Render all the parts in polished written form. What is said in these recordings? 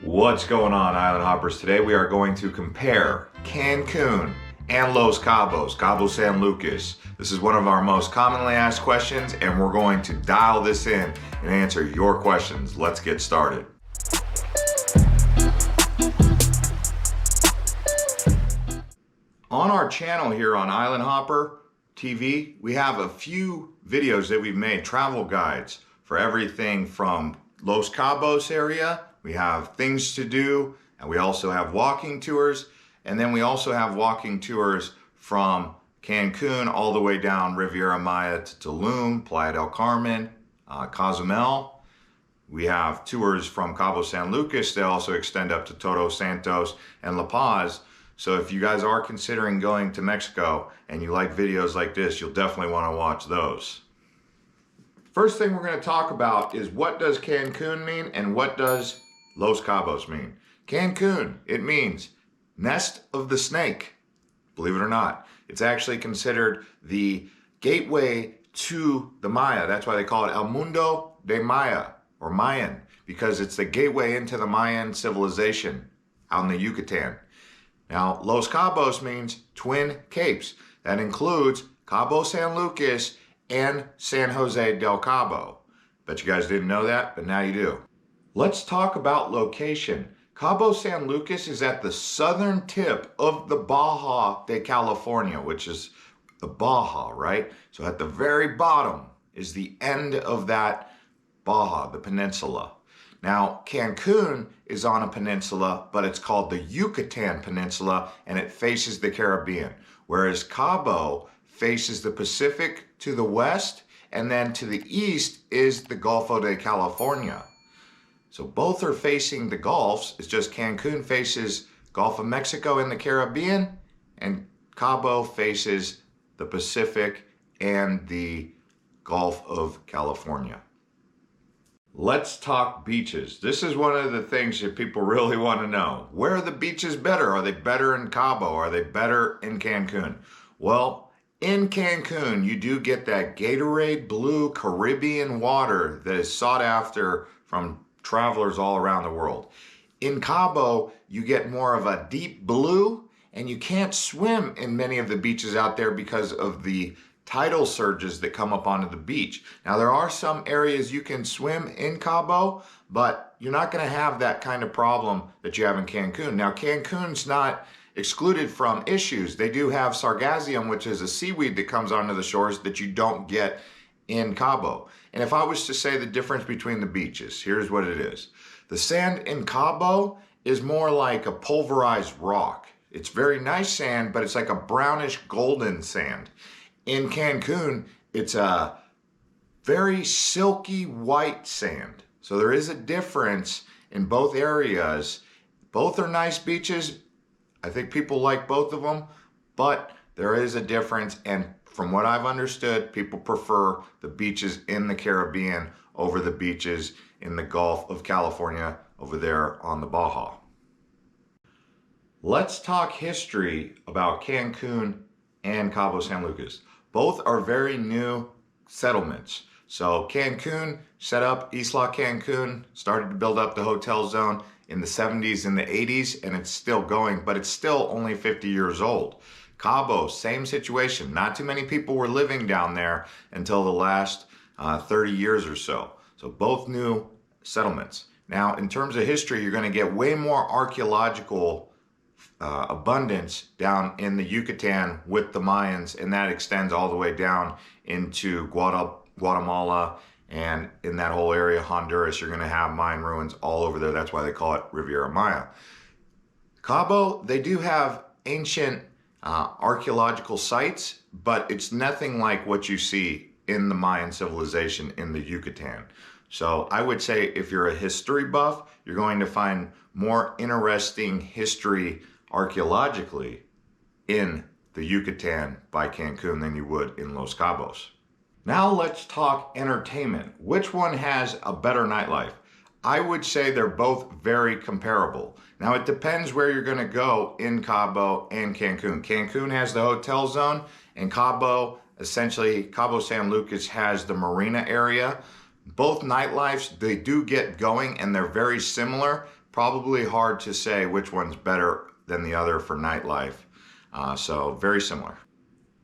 What's going on, Island Hoppers? Today we are going to compare Cancun and Los Cabos, Cabo San Lucas. This is one of our most commonly asked questions, and we're going to dial this in and answer your questions. Let's get started. On our channel here on Islandhopper TV, we have a few videos that we've made, travel guides for everything from Los Cabos area. We have things to do, and we also have walking tours, and then we also have walking tours from Cancun all the way down Riviera Maya to Tulum, Playa del Carmen, Cozumel. We have tours from Cabo San Lucas that also extend up to Todos Santos and La Paz. So if you guys are considering going to Mexico and you like videos like this, you'll definitely want to watch those. First thing we're going to talk about is what does Cancun mean and what does Los Cabos mean. Cancun, it means nest of the snake. Believe it or not, it's actually considered the gateway to the Maya. That's why they call it El Mundo de Maya, or Mayan, because it's the gateway into the Mayan civilization out in the Yucatan. Now, Los Cabos means twin capes. That includes Cabo San Lucas and San Jose del Cabo. Bet you guys didn't know that, but now you do. Let's talk about location. Cabo San Lucas is at the southern tip of the Baja de California, which is the Baja, right? So at the very bottom is the end of that Baja, the peninsula. Now, Cancun is on a peninsula, but it's called the Yucatan Peninsula, and it faces the Caribbean, whereas Cabo faces the Pacific to the west, and then to the east is the Golfo de California. So both are facing the Gulfs. It's just Cancun faces Gulf of Mexico and the Caribbean, and Cabo faces the Pacific and the Gulf of California. Let's talk beaches. This is one of the things that people really want to know. Where are the beaches better? Are they better in Cabo? Are they better in Cancun? Well, in Cancun, you do get that Gatorade blue Caribbean water that is sought after from travelers all around the world. In Cabo, you get more of a deep blue, and you can't swim in many of the beaches out there because of the tidal surges that come up onto the beach. Now, there are some areas you can swim in Cabo, but you're not going to have that kind of problem that you have in Cancun. Now, Cancun's not excluded from issues. They do have sargassum, which is a seaweed that comes onto the shores that you don't get in Cabo. And if I was to say the difference between the beaches, here's what it is. The sand in Cabo is more like a pulverized rock. It's very nice sand, but it's like a brownish golden sand. In Cancun, it's a very silky white sand. So there is a difference in both areas. Both are nice beaches. I think people like both of them, but there is a difference, and from what I've understood, people prefer the beaches in the Caribbean over the beaches in the Gulf of California over there on the Baja. Let's talk history about Cancun and Cabo San Lucas. Both are very new settlements. So Cancun set up Isla Cancun, started to build up the hotel zone in the 70s and the 80s, and it's still going, but it's still only 50 years old. Cabo, same situation. Not too many people were living down there until the last 30 years or so. So both new settlements. Now, in terms of history, you're going to get way more archaeological abundance down in the Yucatan with the Mayans, and that extends all the way down into Guatemala, and in that whole area, Honduras, you're going to have Mayan ruins all over there. That's why they call it Riviera Maya. Cabo, they do have ancient archaeological sites, but it's nothing like what you see in the Mayan civilization in the Yucatan. So I would say if you're a history buff, you're going to find more interesting history archaeologically in the Yucatan by Cancun than you would in Los Cabos. Now let's talk entertainment. Which one has a better nightlife? I would say they're both very comparable. Now it depends where you're going to go in Cabo and Cancun. Cancun has the hotel zone, and Cabo, essentially Cabo San Lucas, has the marina area. Both nightlifes, they do get going and they're very similar, probably hard to say which one's better than the other for nightlife. So very similar.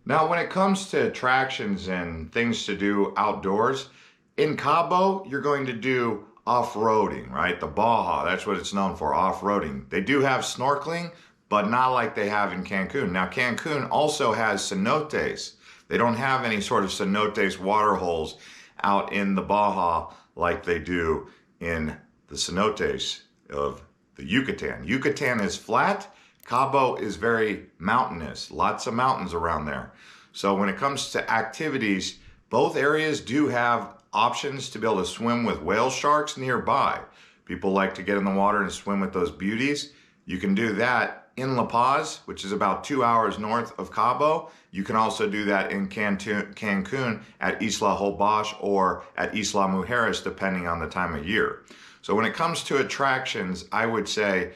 Now, when it comes to attractions and things to do outdoors, in Cabo, you're going to do off-roading, right? The Baja, that's what it's known for, off-roading. They do have snorkeling, but not like they have in Cancun. Now, Cancun also has cenotes. They don't have any sort of cenotes water holes out in the Baja like they do in the cenotes of the Yucatan. Yucatan is flat. Cabo is very mountainous, lots of mountains around there. So when it comes to activities, both areas do have options to be able to swim with whale sharks nearby. People like to get in the water and swim with those beauties. You can do that in La Paz, which is about 2 hours north of Cabo. You can also do that in Cancun at Isla Holbox or at Isla Mujeres, depending on the time of year. So when it comes to attractions, I would say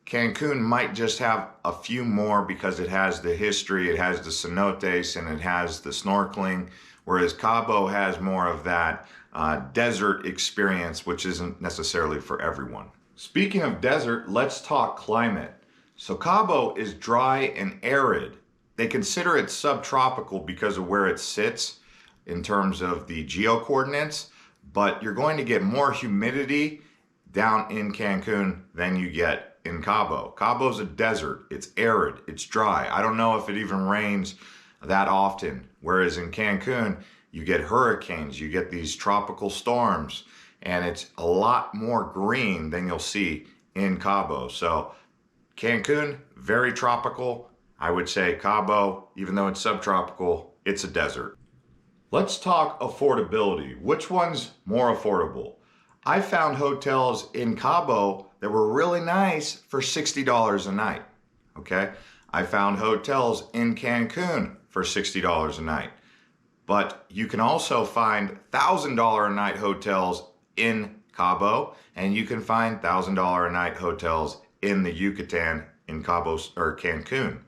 Cancun might just have a few more because it has the history, it has the cenotes, and it has the snorkeling, whereas Cabo has more of that desert experience, which isn't necessarily for everyone. Speaking of desert, let's talk climate. So Cabo is dry and arid. They consider it subtropical because of where it sits in terms of the geo-coordinates, but you're going to get more humidity down in Cancun than you get in Cabo. Cabo's a desert, it's arid, it's dry. I don't know if it even rains that often, whereas in Cancun, you get hurricanes, you get these tropical storms, and it's a lot more green than you'll see in Cabo. So Cancun, very tropical. I would say Cabo, even though it's subtropical, it's a desert. Let's talk affordability. Which one's more affordable? I found hotels in Cabo that were really nice for $60 a night, okay? I found hotels in Cancun for $60 a night. But you can also find $1,000 a night hotels in Cabo, and you can find $1,000 a night hotels in the Yucatan, in Cabo or Cancun.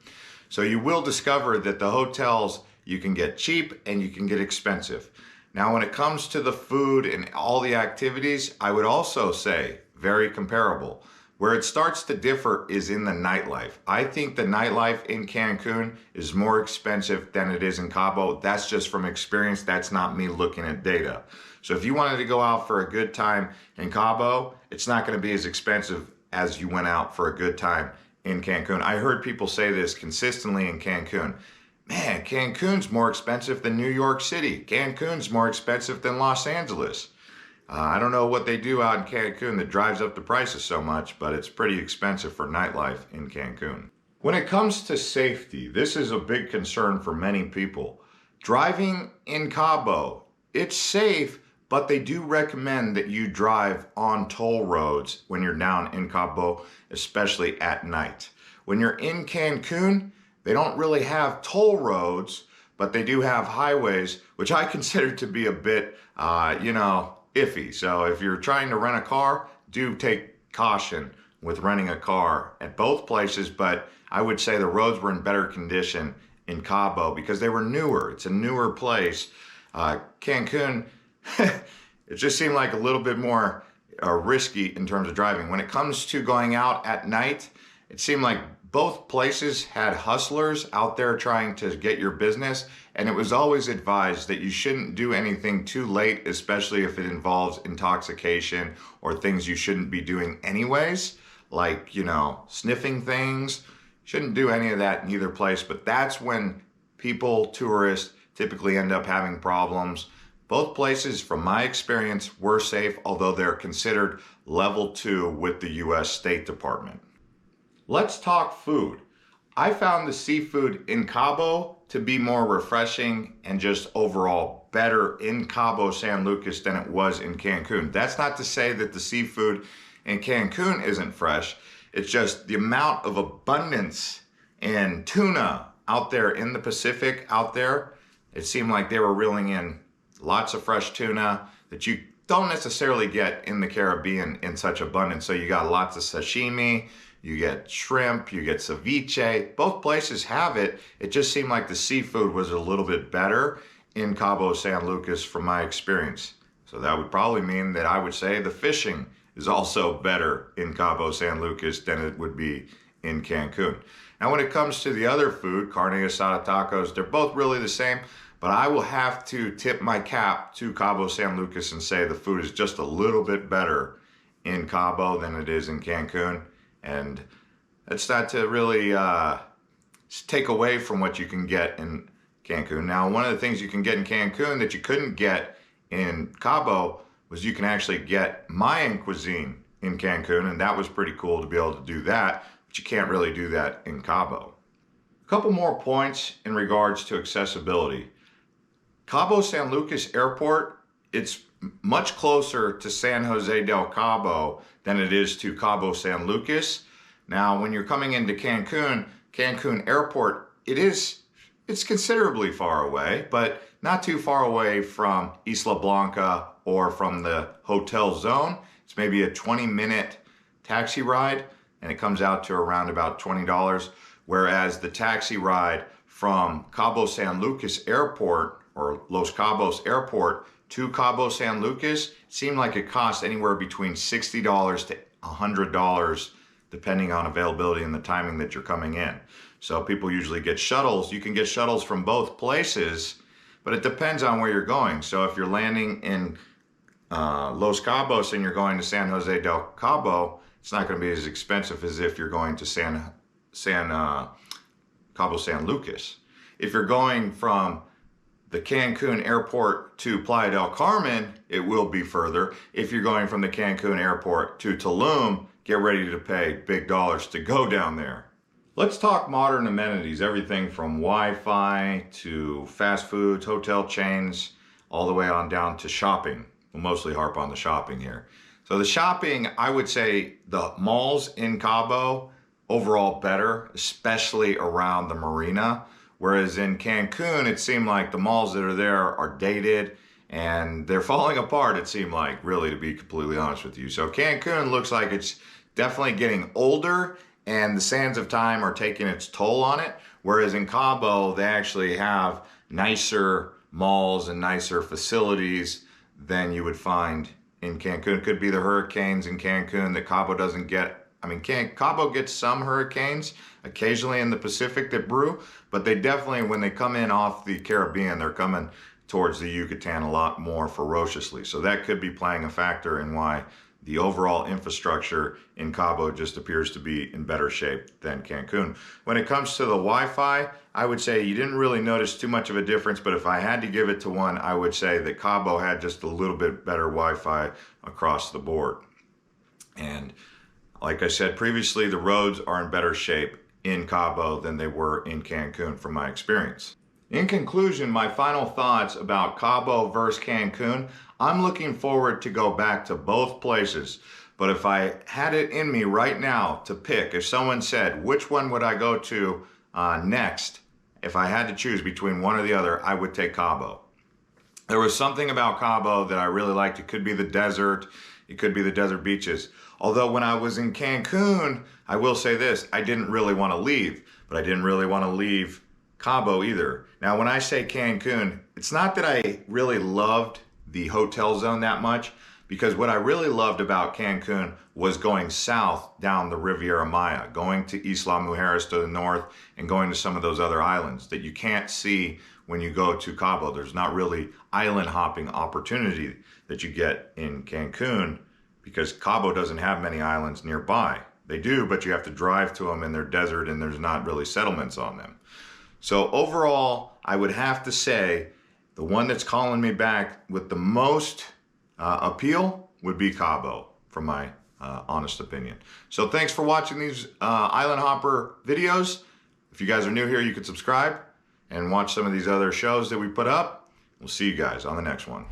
So you will discover that the hotels, you can get cheap and you can get expensive. Now, when it comes to the food and all the activities, I would also say very comparable. Where it starts to differ is in the nightlife. I think the nightlife in Cancun is more expensive than it is in Cabo. That's just from experience. That's not me looking at data. So if you wanted to go out for a good time in Cabo, it's not going to be as expensive as you went out for a good time in Cancun. I heard people say this consistently in Cancun. Man, Cancun's more expensive than New York City. Cancun's more expensive than Los Angeles. I don't know what they do out in Cancun that drives up the prices so much, but it's pretty expensive for nightlife in Cancun. When it comes to safety, this is a big concern for many people. Driving in Cabo, it's safe, but they do recommend that you drive on toll roads when you're down in Cabo, especially at night. When you're in Cancun, they don't really have toll roads, but they do have highways, which I consider to be a bit, iffy. So if you're trying to rent a car, do take caution with renting a car at both places, but I would say the roads were in better condition in Cabo because they were newer. It's a newer place. Cancun, it just seemed like a little bit more risky in terms of driving. When it comes to going out at night, it seemed like both places had hustlers out there trying to get your business, and it was always advised that you shouldn't do anything too late, especially if it involves intoxication or things you shouldn't be doing anyways, like, sniffing things. Shouldn't do any of that in either place, but that's when people, tourists, typically end up having problems. Both places, from my experience, were safe, although they're considered level 2 with the US State Department. Let's talk food. I found the seafood in Cabo to be more refreshing and just overall better in Cabo San Lucas than it was in Cancun. That's not to say that the seafood in Cancun isn't fresh. It's just the amount of abundance in tuna out there in the Pacific out there. It seemed like they were reeling in lots of fresh tuna that you don't necessarily get in the Caribbean in such abundance. So you got lots of sashimi, you get shrimp, you get ceviche. Both places have it. It just seemed like the seafood was a little bit better in Cabo San Lucas from my experience. So that would probably mean that I would say the fishing is also better in Cabo San Lucas than it would be in Cancun. Now, when it comes to the other food, carne asada tacos, they're both really the same, but I will have to tip my cap to Cabo San Lucas and say the food is just a little bit better in Cabo than it is in Cancun. And it's not to really take away from what you can get in Cancun. Now, one of the things you can get in Cancun that you couldn't get in Cabo was you can actually get Mayan cuisine in Cancun, and that was pretty cool to be able to do that, but you can't really do that in Cabo. A couple more points in regards to accessibility. Cabo San Lucas Airport, it's much closer to San Jose del Cabo than it is to Cabo San Lucas. Now, when you're coming into Cancun Airport, it's considerably far away, but not too far away from Isla Blanca or from the hotel zone. It's maybe a 20-minute taxi ride, and it comes out to around about $20, whereas the taxi ride from Cabo San Lucas Airport or Los Cabos Airport to Cabo San Lucas seemed like it cost anywhere between $60 to $100 depending on availability and the timing that you're coming in. So people usually get shuttles. You can get shuttles from both places, but it depends on where you're going. So if you're landing in Los Cabos and you're going to San Jose del Cabo, it's not going to be as expensive as if you're going to Cabo San Lucas. If you're going from the Cancun airport to Playa del Carmen, it will be further. If you're going from the Cancun airport to Tulum, get ready to pay big dollars to go down there. Let's talk modern amenities, everything from Wi-Fi to fast foods, hotel chains, all the way on down to shopping. We'll mostly harp on the shopping here. So the shopping, I would say the malls in Cabo, overall better, especially around the marina. Whereas in Cancun, it seemed like the malls that are there are dated and they're falling apart, it seemed like, really, to be completely honest with you. So Cancun looks like it's definitely getting older and the sands of time are taking its toll on it. Whereas in Cabo, they actually have nicer malls and nicer facilities than you would find in Cancun. It could be the hurricanes in Cancun that Cabo doesn't get. I mean, Cabo gets some hurricanes occasionally in the Pacific that brew, but they definitely, when they come in off the Caribbean, they're coming towards the Yucatan a lot more ferociously. So that could be playing a factor in why the overall infrastructure in Cabo just appears to be in better shape than Cancun. When it comes to the Wi-Fi, I would say you didn't really notice too much of a difference, but if I had to give it to one, I would say that Cabo had just a little bit better Wi-Fi across the board. And like I said previously, the roads are in better shape in Cabo than they were in Cancun from my experience. In conclusion, my final thoughts about Cabo versus Cancun, I'm looking forward to go back to both places. But if I had it in me right now to pick, if someone said, which one would I go to next? If I had to choose between one or the other, I would take Cabo. There was something about Cabo that I really liked. It could be the desert. It could be the desert beaches. Although when I was in Cancun, I will say this, I didn't really want to leave, but I didn't really want to leave Cabo either. Now, when I say Cancun, it's not that I really loved the hotel zone that much, because what I really loved about Cancun was going south down the Riviera Maya, going to Isla Mujeres to the north and going to some of those other islands that you can't see when you go to Cabo. There's not really island hopping opportunity that you get in Cancun because Cabo doesn't have many islands nearby. They do, but you have to drive to them and they're desert and there's not really settlements on them. So overall, I would have to say the one that's calling me back with the most appeal would be Cabo, from my honest opinion. So thanks for watching these Island Hopper videos. If you guys are new here, you can subscribe and watch some of these other shows that we put up. We'll see you guys on the next one.